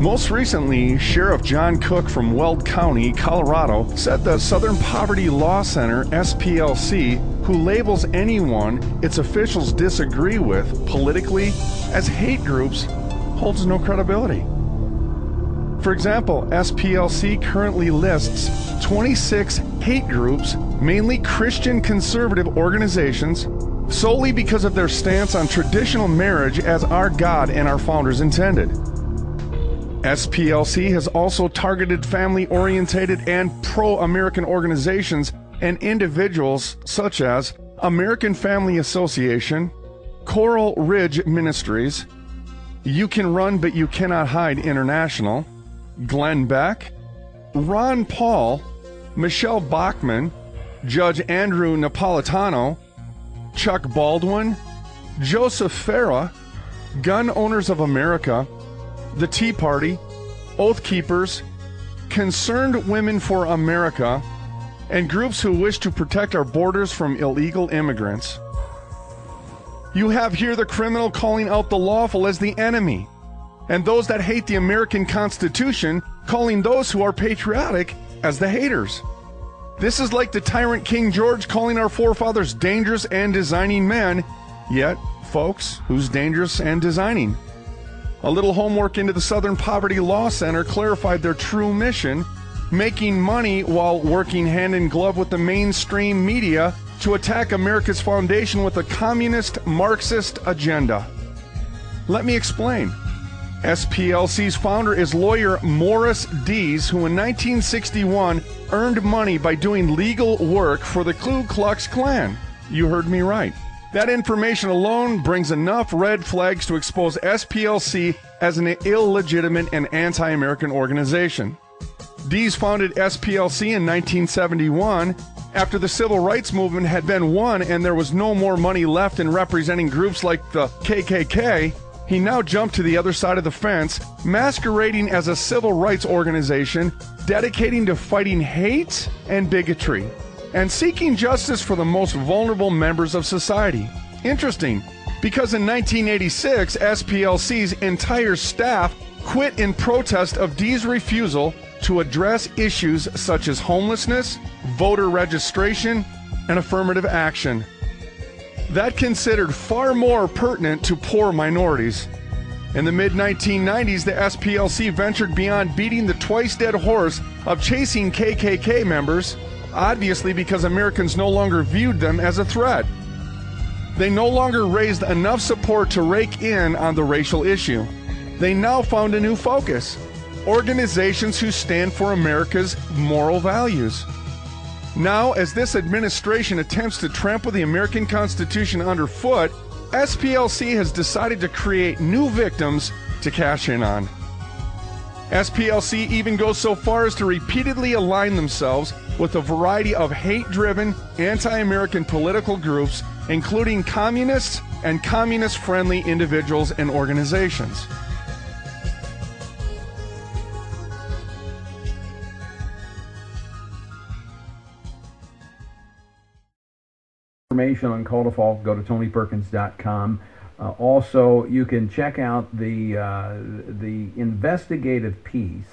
Most recently, Sheriff John Cook from Weld County, Colorado, said the Southern Poverty Law Center, SPLC, who labels anyone its officials disagree with politically as hate groups, holds no credibility. For example, SPLC currently lists 26 hate groups, mainly Christian conservative organizations, solely because of their stance on traditional marriage as our God and our founders intended. SPLC has also targeted family-oriented and pro-American organizations and individuals such as American Family Association, Coral Ridge Ministries, You Can Run But You Cannot Hide International, Glenn Beck, Ron Paul, Michelle Bachmann, Judge Andrew Napolitano, Chuck Baldwin, Joseph Farah, Gun Owners of America, the Tea Party, Oath Keepers, Concerned Women for America, and groups who wish to protect our borders from illegal immigrants. You have here the criminal calling out the lawful as the enemy, and those that hate the American Constitution calling those who are patriotic as the haters. This is like the tyrant King George calling our forefathers dangerous and designing men, yet, folks, who's dangerous and designing? A little homework into the Southern Poverty Law Center clarified their true mission, making money while working hand in glove with the mainstream media to attack America's foundation with a communist Marxist agenda. Let me explain. SPLC's founder is lawyer Morris Dees, who in 1961 earned money by doing legal work for the Ku Klux Klan. You heard me right. That information alone brings enough red flags to expose SPLC as an illegitimate and anti-American organization. Dees founded SPLC in 1971 after the civil rights movement had been won and there was no more money left in representing groups like the KKK. He now jumped to the other side of the fence, masquerading as a civil rights organization dedicating to fighting hate and bigotry and seeking justice for the most vulnerable members of society. Interesting, because in 1986, SPLC's entire staff quit in protest of Dees' refusal to address issues such as homelessness, voter registration, and affirmative action. That considered far more pertinent to poor minorities. In the mid-1990s, the SPLC ventured beyond beating the twice-dead horse of chasing KKK members, obviously because Americans no longer viewed them as a threat. They no longer raised enough support to rake in on the racial issue. They now found a new focus: organizations who stand for America's moral values. Now, as this administration attempts to trample the American Constitution underfoot, SPLC has decided to create new victims to cash in on. SPLC even goes so far as to repeatedly align themselves with a variety of hate-driven, anti-American political groups, including communists and communist-friendly individuals and organizations. Information on Codefall, go to tonyperkins.com. Also, you can check out the investigative piece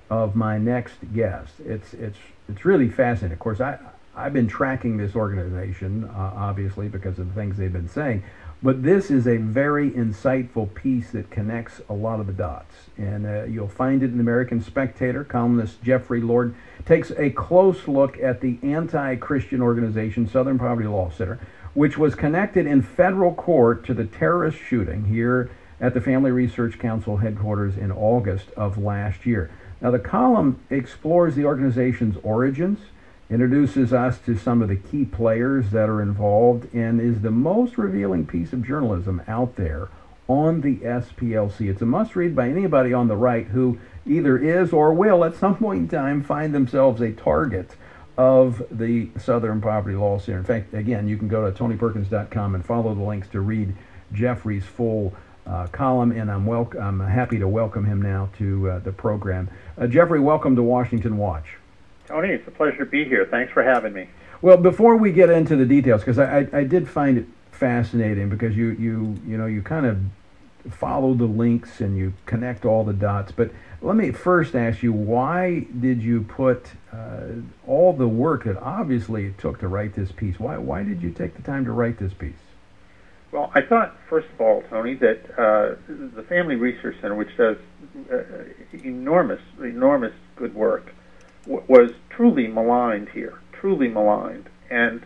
of my next guest. It's really fascinating. Of course, I've been tracking this organization, obviously, because of the things they've been saying. But this is a very insightful piece that connects a lot of the dots. And you'll find it in the American Spectator. Columnist Jeffrey Lord takes a close look at the anti-Christian organization Southern Poverty Law Center, which was connected in federal court to the terrorist shooting here at the Family Research Council headquarters in August of last year. Now, the column explores the organization's origins, introduces us to some of the key players that are involved, and is the most revealing piece of journalism out there on the SPLC. It's a must-read by anybody on the right who either is or will at some point in time find themselves a target of the Southern Poverty Law Center. In fact, again, you can go to tonyperkins.com and follow the links to read Jeffrey's full column, and I'm happy to welcome him now to the program. Jeffrey, welcome to Washington Watch. Tony, it's a pleasure to be here. Thanks for having me. Well, before we get into the details, because I did find it fascinating, because you kind of follow the links and you connect all the dots. But let me first ask you, why did you put all the work that obviously it took to write this piece? Why did you take the time to write this piece? Well, I thought, first of all, Tony, that the Family Research Center, which does enormous good work, was truly maligned here, truly maligned. And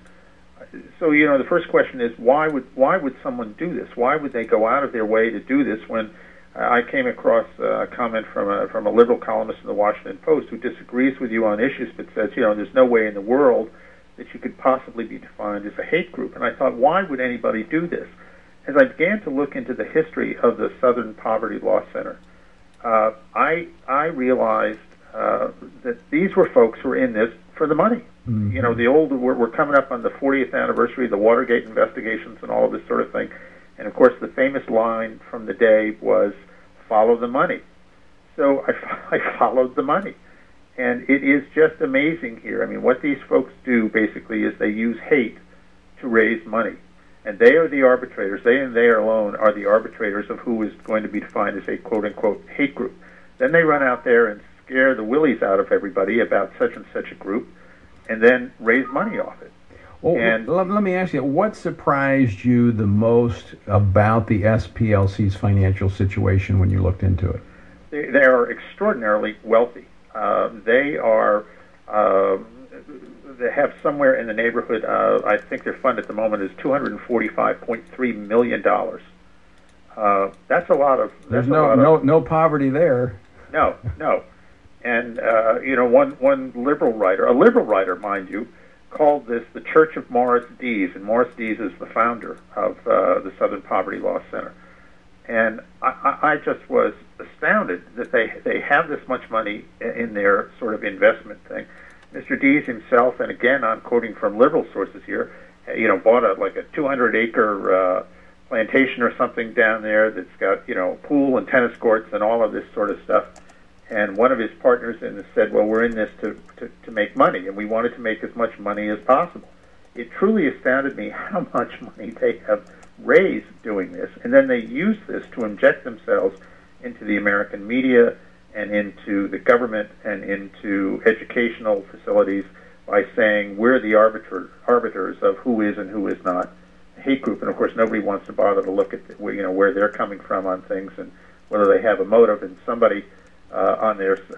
so, the first question is, why would someone do this? Why would they go out of their way to do this when I came across a comment from a liberal columnist in the Washington Post who disagrees with you on issues but says, there's no way in the world that you could possibly be defined as a hate group. And I thought, why would anybody do this? As I began to look into the history of the Southern Poverty Law Center, I realized that these were folks who were in this for the money. Mm-hmm. We're coming up on the 40th anniversary of the Watergate investigations and all of this sort of thing. And, of course, the famous line from the day was, follow the money. So I followed the money. And it is just amazing here. I mean, what these folks do, basically, is they use hate to raise money. And they are the arbitrators. They and they alone are the arbitrators of who is going to be defined as a quote-unquote hate group. Then they run out there and scare the willies out of everybody about such and such a group and then raise money off it. Well, and let me ask you, what surprised you the most about the SPLC's financial situation when you looked into it? They are extraordinarily wealthy. They have somewhere in the neighborhood of, I think their fund at the moment is $245.3 million. That's a lot of... There's no poverty there. No. And, one liberal writer, mind you, called this the Church of Morris Dees, and Morris Dees is the founder of the Southern Poverty Law Center. And I just was astounded that they have this much money in their sort of investment thing. Mr. Dees himself, and again I'm quoting from liberal sources here, bought a 200-acre plantation or something down there that's got pool and tennis courts and all of this sort of stuff. And one of his partners in this said, well, we're in this to make money, and we wanted to make as much money as possible. It truly astounded me how much money they have raised doing this, and then they use this to inject themselves into the American media and into the government and into educational facilities by saying we're the arbiters of who is and who is not a hate group. And of course, nobody wants to bother to look at where they're coming from on things and whether they have a motive. And somebody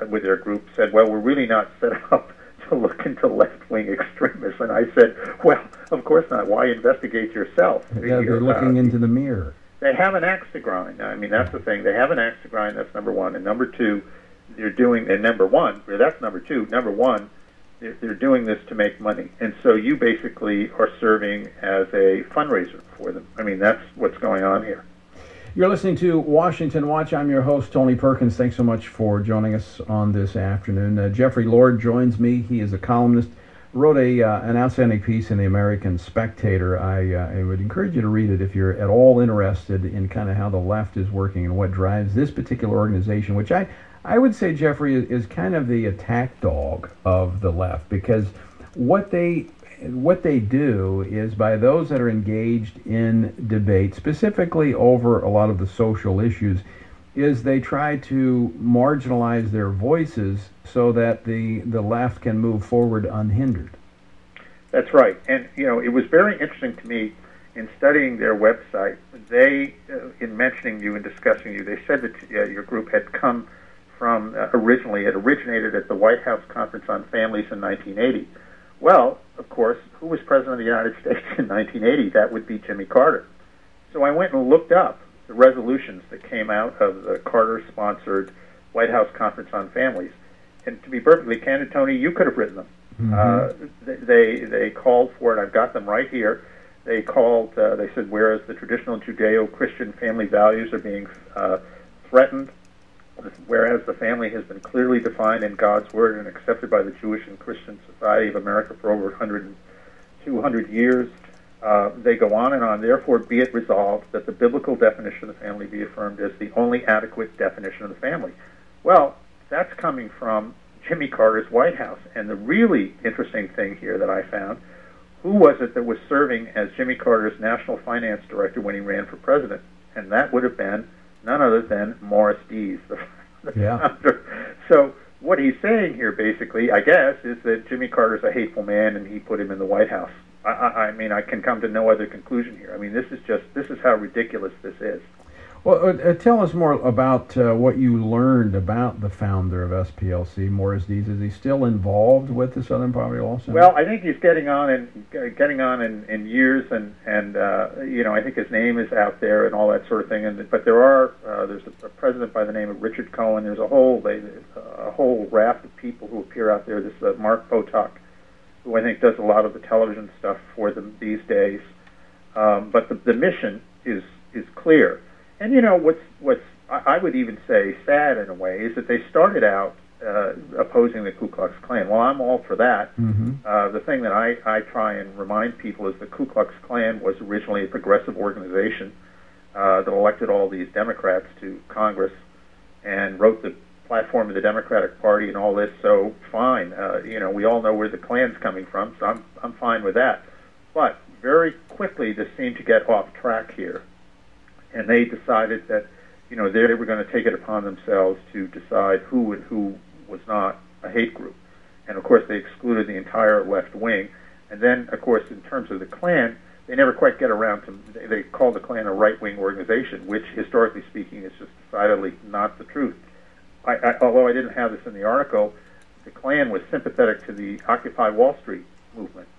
with their group said, well, we're really not set up to look into left-wing extremists. And I said, well, of course not. Why investigate yourself? Yeah, they're looking into the mirror. They have an axe to grind. I mean, that's the thing. They have an axe to grind. That's number one. And number two, they're doing this to make money. And so you basically are serving as a fundraiser for them. I mean, that's what's going on here. You're listening to Washington Watch. I'm your host, Tony Perkins. Thanks so much for joining us on this afternoon. Jeffrey Lord joins me. He is a columnist. Wrote an outstanding piece in the American Spectator. I would encourage you to read it if you're at all interested in kind of how the left is working and what drives this particular organization, which I would say, Jeffrey, is kind of the attack dog of the left, because what they do is, by those that are engaged in debate, specifically over a lot of the social issues, is they try to marginalize their voices so that the left can move forward unhindered. That's right. And, it was very interesting to me in studying their website. They, in mentioning you and discussing you, they said that your group had come from, it originated at the White House Conference on Families in 1980. Well, of course, who was President of the United States in 1980? That would be Jimmy Carter. So I went and looked up the resolutions that came out of the Carter-sponsored White House Conference on Families. And to be perfectly candid, Tony, you could have written them. Mm-hmm. They called for it. I've got them right here. They called, they said, whereas the traditional Judeo-Christian family values are being threatened, whereas the family has been clearly defined in God's Word and accepted by the Jewish and Christian society of America for over 200 years, they go on and on. Therefore, be it resolved that the biblical definition of the family be affirmed as the only adequate definition of the family. Well, that's coming from Jimmy Carter's White House. And the really interesting thing here that I found, who was it that was serving as Jimmy Carter's national finance director when he ran for president? And that would have been none other than Morris Dees, the Yeah. founder. So what he's saying here, basically, I guess, is that Jimmy Carter's a hateful man, and he put him in the White House. I mean, I can come to no other conclusion here. I mean, this is how ridiculous this is. Well, tell us more about what you learned about the founder of SPLC, Morris Dees. Is he still involved with the Southern Poverty Law Center? Well, I think he's getting on in years, and you know, I think his name is out there and all that sort of thing. But there's a president by the name of Richard Cohen. There's a whole raft of people who appear out there. This Mark Potok, who I think does a lot of the television stuff for them these days. But the mission is clear. And you know what's I would even say sad in a way is that they started out opposing the Ku Klux Klan. Well, I'm all for that. Mm-hmm. The thing that I try and remind people is the Ku Klux Klan was originally a progressive organization that elected all these Democrats to Congress and wrote the platform of the Democratic Party and all this. So fine, you know, we all know where the Klan's coming from, so I'm fine with that. But very quickly, this seemed to get off track here. And they decided that, you know, they were going to take it upon themselves to decide who and who was not a hate group. And, of course, they excluded the entire left wing. And then, of course, in terms of the Klan, they never quite get around to, they call the Klan a right-wing organization, which, historically speaking, is just decidedly not the truth. Although I didn't have this in the article, the Klan was sympathetic to the Occupy Wall Street movement.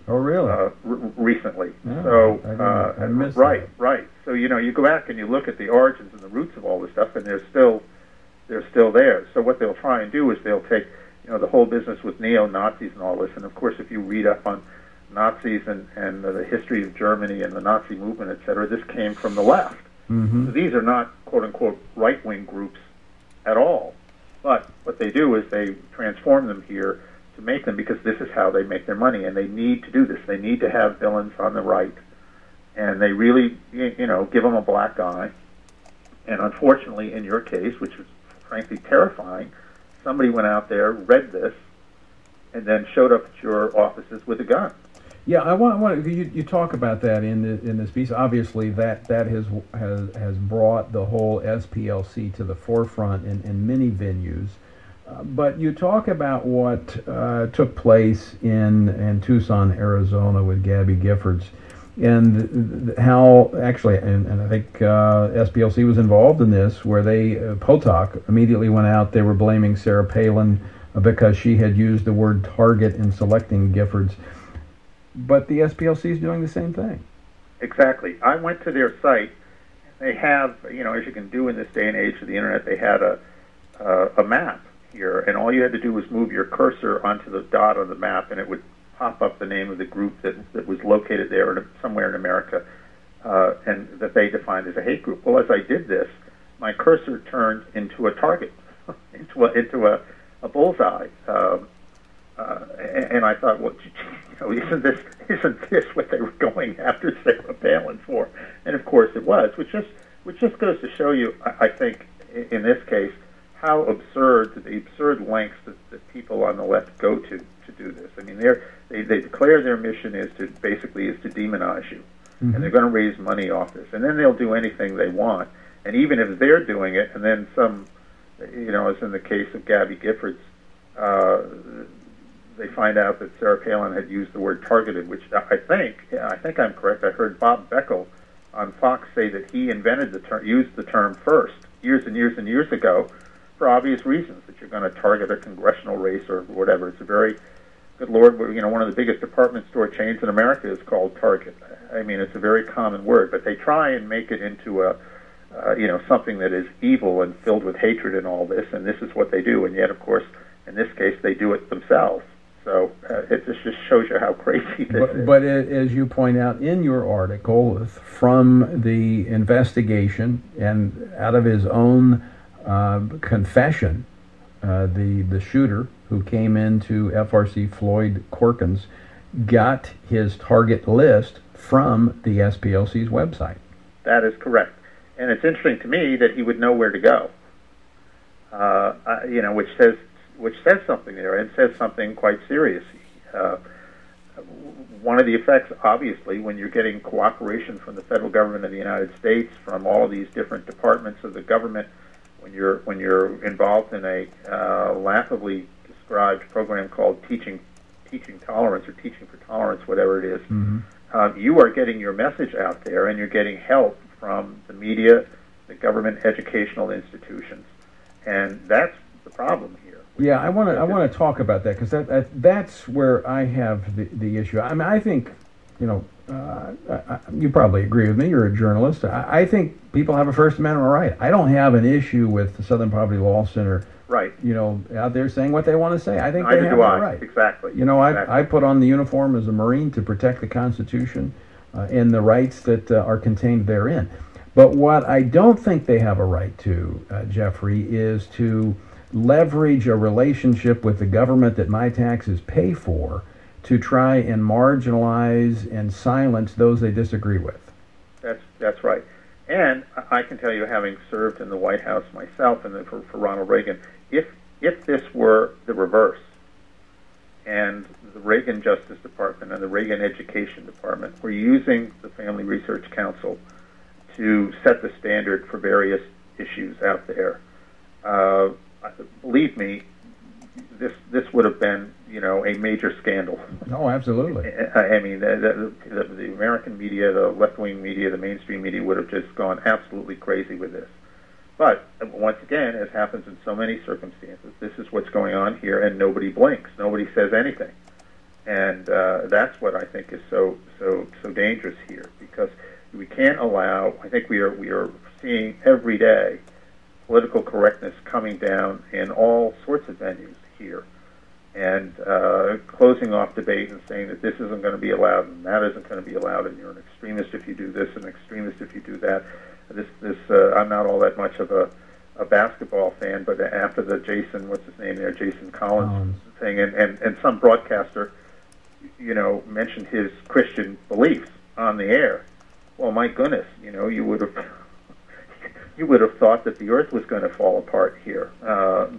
Oh, really? Recently. Yeah, So, I missed right, that. right. So, you know, you go back and you look at the origins and the roots of all this stuff, and they're still there. So what they'll try and do is they'll take, you know, the whole business with neo-Nazis and all this. And, of course, if you read up on Nazis and the history of Germany and the Nazi movement, et cetera, this came from the left. Mm-hmm. So these are not, quote-unquote, right-wing groups at all. But what they do is they transform them here to make them, because this is how they make their money, and they need to do this. They need to have villains on the right, and they really, you know, give them a black eye. And unfortunately, in your case, which was frankly terrifying, somebody went out there, read this, and then showed up at your offices with a gun. Yeah, I want you talk about that in this piece. Obviously, that has brought the whole SPLC to the forefront in many venues. But you talk about what took place in Tucson, Arizona, with Gabby Giffords, and how actually, and I think SPLC was involved in this, where they Potok immediately went out. They were blaming Sarah Palin because she had used the word target in selecting Giffords. But the SPLC is doing the same thing. Exactly. I went to their site. They have, you know, as you can do in this day and age of the internet, they had a map here, and all you had to do was move your cursor onto the dot on the map, and it would pop up the name of the group that was located there somewhere in America, and that they defined as a hate group. Well, as I did this, my cursor turned into a target, into a bullseye, and I thought, well, you know, isn't this what they were going after Sarah Palin for? And of course it was, which just goes to show you, I think, in this case, how the absurd lengths that people on the left go to do this. I mean, they declare their mission is to demonize you, mm-hmm. and they're going to raise money off this, and then they'll do anything they want. And even if they're doing it, and then some, you know, as in the case of Gabby Giffords, they find out that Sarah Palin had used the word targeted, which I think I'm correct. I heard Bob Beckel on Fox say that he invented used the term first, years and years and years ago, for obvious reasons, that you're going to target a congressional race or whatever. It's a very, good Lord, you know, one of the biggest department store chains in America is called Target. I mean, it's a very common word, but they try and make it into a, you know, something that is evil and filled with hatred and all this, and this is what they do. And yet, of course, in this case, they do it themselves. So it just shows you how crazy this is. But as you point out in your article, from the investigation and out of his own confession, the shooter who came into FRC, Floyd Corkins, got his target list from the SPLC's website. That is correct. And it's interesting to me that he would know where to go, you know, which says something there, and says something quite serious. one of the effects, obviously, when you're getting cooperation from the federal government of the United States, from all of these different departments of the government, when you're involved in a laughably described program called teaching tolerance or teaching for tolerance, whatever it is, you are getting your message out there, and you're getting help from the media, the government educational institutions, and that's the problem here. Yeah, I want to talk about that, because that's where I have the issue. I mean, I think, you probably agree with me. You're a journalist. I think people have a First Amendment right. I don't have an issue with the Southern Poverty Law Center, right? Out there saying what they want to say. I think Neither they have do the I. right. Exactly. I put on the uniform as a Marine to protect the Constitution and the rights that are contained therein. But what I don't think they have a right to, Jeffrey, is to leverage a relationship with the government that my taxes pay for to try and marginalize and silence those they disagree with. That's right. And I can tell you, having served in the White House myself and for Ronald Reagan, if this were the reverse, and the Reagan Justice Department and the Reagan Education Department were using the Family Research Council to set the standard for various issues out there, believe me, this would have been, a major scandal. Oh, absolutely. I mean, the American media, the left-wing media, the mainstream media would have just gone absolutely crazy with this. But once again, as happens in so many circumstances, this is what's going on here, and nobody blinks. Nobody says anything, and that's what I think is so dangerous here, because we can't allow. I think we are seeing every day political correctness coming down in all sorts of venues here, and closing off debate and saying that this isn't going to be allowed and that isn't going to be allowed, and you're an extremist if you do this, an extremist if you do that. I'm not all that much of a basketball fan, but after the Jason Collins thing, and some broadcaster, mentioned his Christian beliefs on the air. Well, my goodness, you would have thought that the earth was going to fall apart here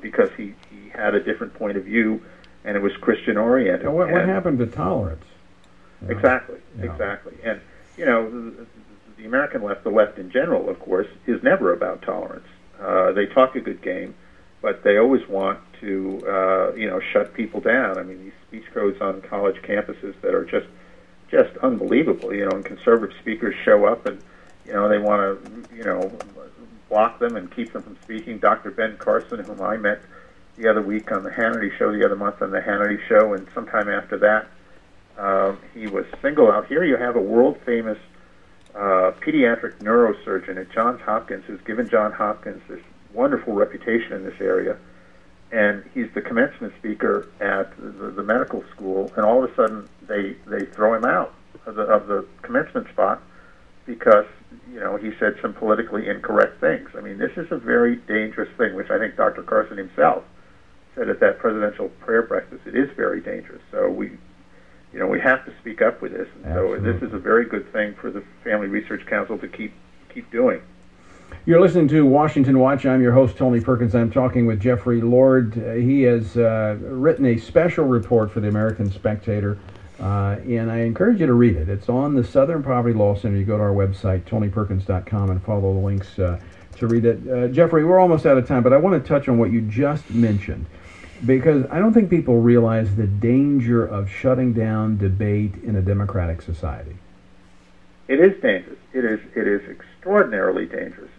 because he had a different point of view, and it was Christian oriented. What happened to tolerance? Exactly. And the American left, the left in general, of course, is never about tolerance. They talk a good game, but they always want to shut people down. I mean, these speech codes on college campuses that are just unbelievable. And conservative speakers show up and they want to block them and keep them from speaking. Dr. Ben Carson, whom I met the other week on the Hannity show, the other month on the Hannity show, and sometime after that, he was singled out. Here you have a world-famous pediatric neurosurgeon at Johns Hopkins who's given Johns Hopkins this wonderful reputation in this area, and he's the commencement speaker at the medical school, and all of a sudden they throw him out of the commencement spot because he said some politically incorrect things. I mean, this is a very dangerous thing, which I think Dr. Carson himself said at that presidential prayer breakfast. It is very dangerous. So we have to speak up with this. And so this is a very good thing for the Family Research Council to keep doing. You're listening to Washington Watch. I'm your host, Tony Perkins. I'm talking with Jeffrey Lord. He has written a special report for the American Spectator, and I encourage you to read it. It's on the Southern Poverty Law Center. You go to our website, tonyperkins.com, and follow the links to read it. Jeffrey, we're almost out of time, but I want to touch on what you just mentioned, because I don't think people realize the danger of shutting down debate in a democratic society. It is dangerous. It is extraordinarily dangerous.